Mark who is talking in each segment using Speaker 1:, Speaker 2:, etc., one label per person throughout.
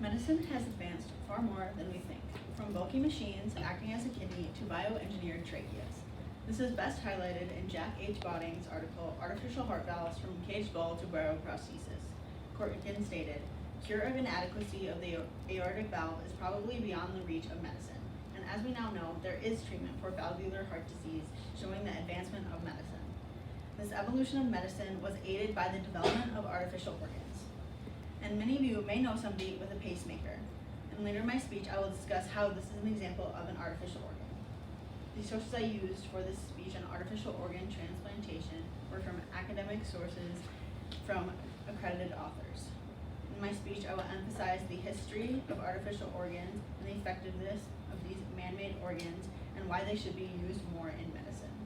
Speaker 1: Medicine has advanced far more than we think, from bulky machines acting as a kidney to bioengineered tracheas. This is best highlighted in Jack H. Botting's article, Artificial Heart Valves from Caged Ball to Bioprosthesis. Corkin stated, cure of inadequacy of the aortic valve is probably beyond the reach of medicine, and as we now know, there is treatment for valvular heart disease, showing the advancement of medicine. This evolution of medicine was aided by the development of artificial organs. And many of you may know somebody with a pacemaker. And later in my speech, I will discuss how this is an example of an artificial organ. The sources I used for this speech on artificial organ transplantation were from academic sources from accredited authors. In my speech, I will emphasize the history of artificial organs and the effectiveness of these man-made organs and why they should be used more in medicine.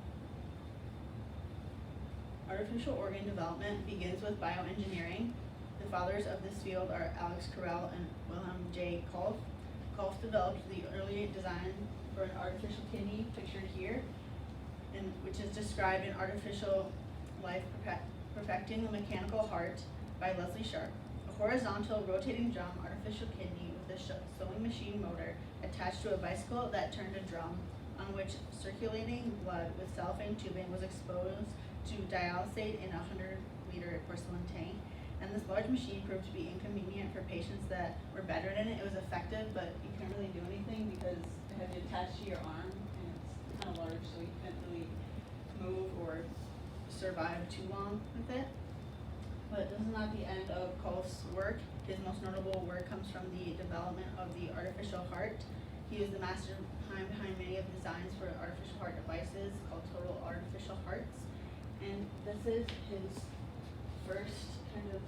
Speaker 1: Artificial organ development begins with bioengineering. The fathers of this field are Alex Carrel and Wilhelm J. Kolff. Kolff developed the early design for an artificial kidney, pictured here, which is described in Artificial Life Perfecting the Mechanical Heart by Leslie Sharp. A horizontal rotating drum artificial kidney with a sewing machine motor attached to a bicycle that turned a drum on which circulating blood with cellophane tubing was exposed to dialysate in a 100-liter porcelain tank. And this large machine proved to be inconvenient for patients that were bedridden. It was effective, but you couldn't really do anything because it had to attach to your arm, and it's kind of large, so you couldn't really move or survive too long with it. But this is not the end of Kolff's work. His most notable work comes from the development of the artificial heart. He was the mastermind behind many of the designs for artificial heart devices called total artificial hearts. And this is his first kind of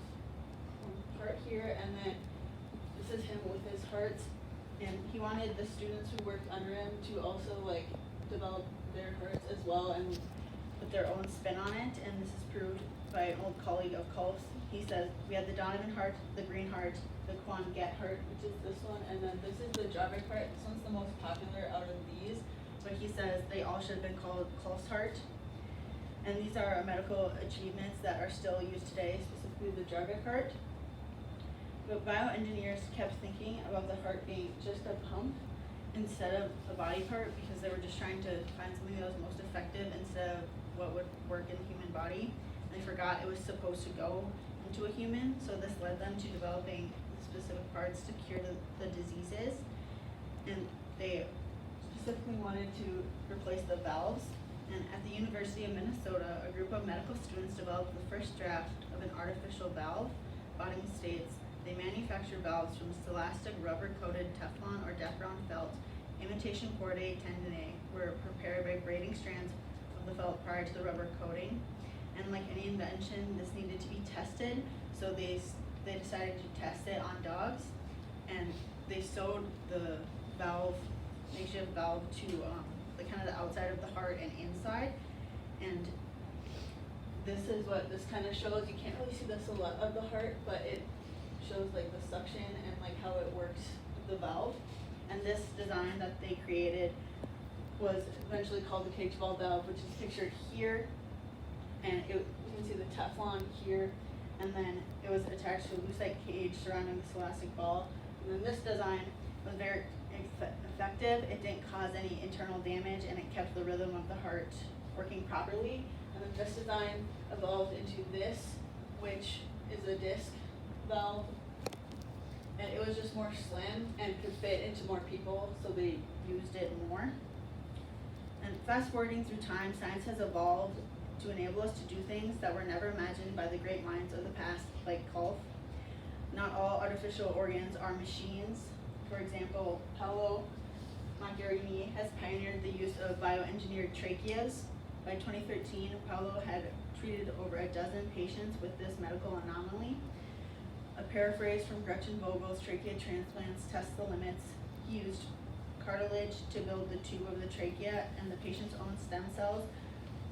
Speaker 1: heart here, and then this is him with his hearts, and he wanted the students who worked under him to also like develop their hearts as well and put their own spin on it, and this is proved by an old colleague of Kolff's. He says, we have the Donovan heart, the Green heart, the Quanget heart, which is this one, and then this is the Jarvik heart. This one's the most popular out of these, but he says they all should have been called Kolff's heart. And these are medical achievements that are still used today, specifically the Jarvik heart. But bioengineers kept thinking about the heart being just a pump instead of a body part, because they were just trying to find something that was most effective instead of what would work in the human body. And they forgot it was supposed to go into a human, so this led them to developing specific parts to cure the diseases. And they specifically wanted to replace the valves. And at the University of Minnesota, a group of medical students developed the first draft of an artificial valve. Botting states, they manufacture valves from celastic rubber-coated Teflon or Depron felt. Imitation cordae tendonae were prepared by braiding strands of the felt prior to the rubber coating. And like any invention, this needed to be tested, so they decided to test it on dogs, and they sewed the valve, makeshift valve, to the kind of the outside of the heart and inside. And this is what this kind of shows. You can't really see the silhouette of the heart, but it shows like the suction and like how it works with the valve. And this design that they created was eventually called the cage ball valve, which is pictured here. And you can see the Teflon here, and then it was attached to a lucite cage surrounding the celastic ball. And then this design was very effective. It didn't cause any internal damage, and it kept the rhythm of the heart working properly. And then this design evolved into this, which is a disc valve, and it was just more slim and could fit into more people, so they used it more. And fast forwarding through time, science has evolved to enable us to do things that were never imagined by the great minds of the past, like Kolff. Not all artificial organs are machines. For example, Paolo Macchiarini has pioneered the use of bioengineered tracheas. By 2013, Paolo had treated over a dozen patients with this medical anomaly. A paraphrase from Gretchen Vogel's Trachea Transplants Test the Limits. He used cartilage to build the tube of the trachea and the patient's own stem cells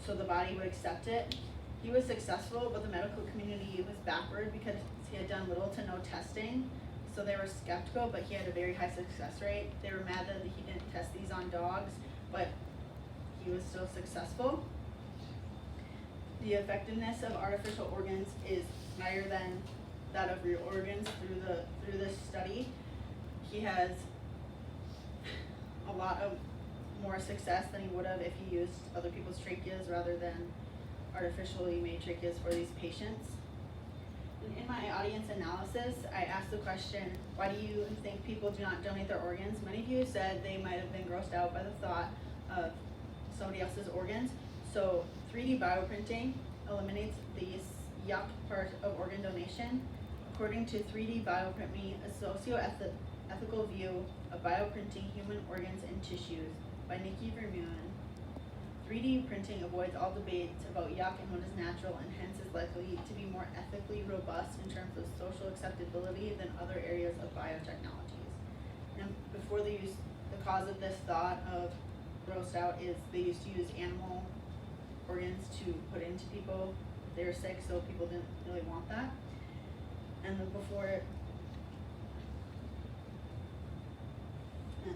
Speaker 1: so the body would accept it. He was successful, but the medical community was backward because he had done little to no testing. So they were skeptical, but he had a very high success rate. They were mad that he didn't test these on dogs, but he was still successful. The effectiveness of artificial organs is higher than that of real organs through this study. he has a lot of more success than he would have if he used other people's tracheas rather than artificially made tracheas for these patients. And in my audience analysis, I asked the question, why do you think people do not donate their organs? Many of you said they might have been grossed out by the thought of somebody else's organs. So 3D bioprinting eliminates the yuck part of organ donation. According to 3D Bioprint Me, a socio-ethical view of bioprinting human organs and tissues by Nikki Vermeulen. 3D printing avoids all debates about yuck and what is natural, and hence is likely to be more ethically robust in terms of social acceptability than other areas of biotechnologies. And before they use, the cause of this thought of grossed out is they used to use animal organs to put into people if they were sick, so people didn't really want that. And then before,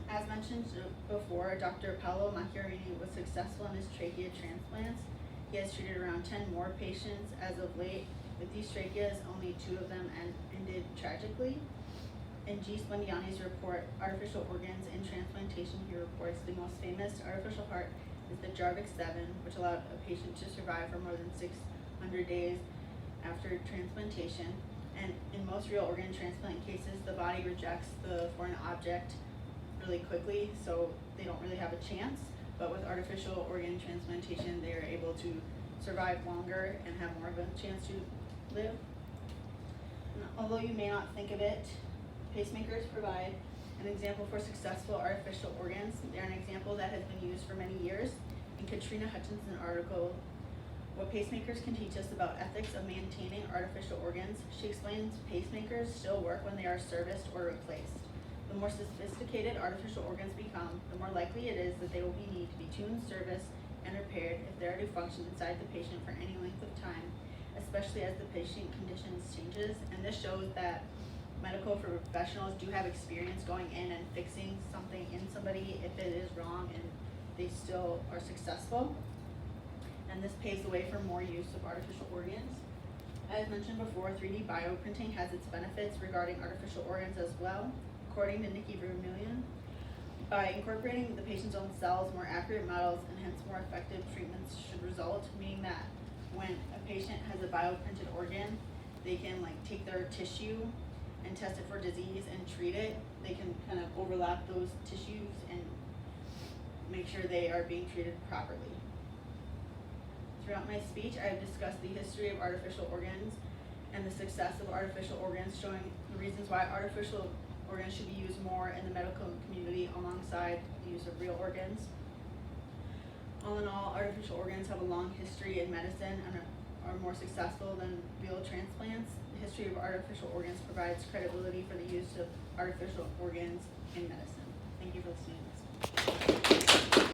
Speaker 1: as mentioned before, Dr. Paolo Macchiarini was successful in his trachea transplants. He has treated around 10 more patients as of late. With these tracheas, only 2 of them ended tragically. In G. Spondiani's report, Artificial Organs in Transplantation, he reports the most famous artificial heart is the Jarvik 7, which allowed a patient to survive for more than 600 days after transplantation. And in most real organ transplant cases, the body rejects the foreign object really quickly, so they don't really have a chance. But with artificial organ transplantation, they are able to survive longer and have more of a chance to live. And although you may not think of it, pacemakers provide an example for successful artificial organs. They're an example that has been used for many years. In Katrina Hutchinson article, What Pacemakers Can Teach Us About Ethics of Maintaining Artificial Organs, she explains pacemakers still work when they are serviced or replaced. The more sophisticated artificial organs become, the more likely it is that they will need to be tuned, serviced, and repaired if they are to function inside the patient for any length of time, especially as the patient conditions changes. And this shows that medical professionals do have experience going in and fixing something in somebody if it is wrong and they still are successful. And this paves the way for more use of artificial organs. As mentioned before, 3D bioprinting has its benefits regarding artificial organs as well. According to Nikki Vermeulen, by incorporating the patient's own cells, more accurate models and hence more effective treatments should result, meaning that when a patient has a bioprinted organ, they can take their tissue and test it for disease and treat it. They can kind of overlap those tissues and make sure they are being treated properly. Throughout my speech, I have discussed the history of artificial organs and the success of artificial organs, showing the reasons why artificial organs should be used more in the medical community alongside the use of real organs. All in all, artificial organs have a long history in medicine and are more successful than real transplants. The history of artificial organs provides credibility for the use of artificial organs in medicine. Thank you for listening to this.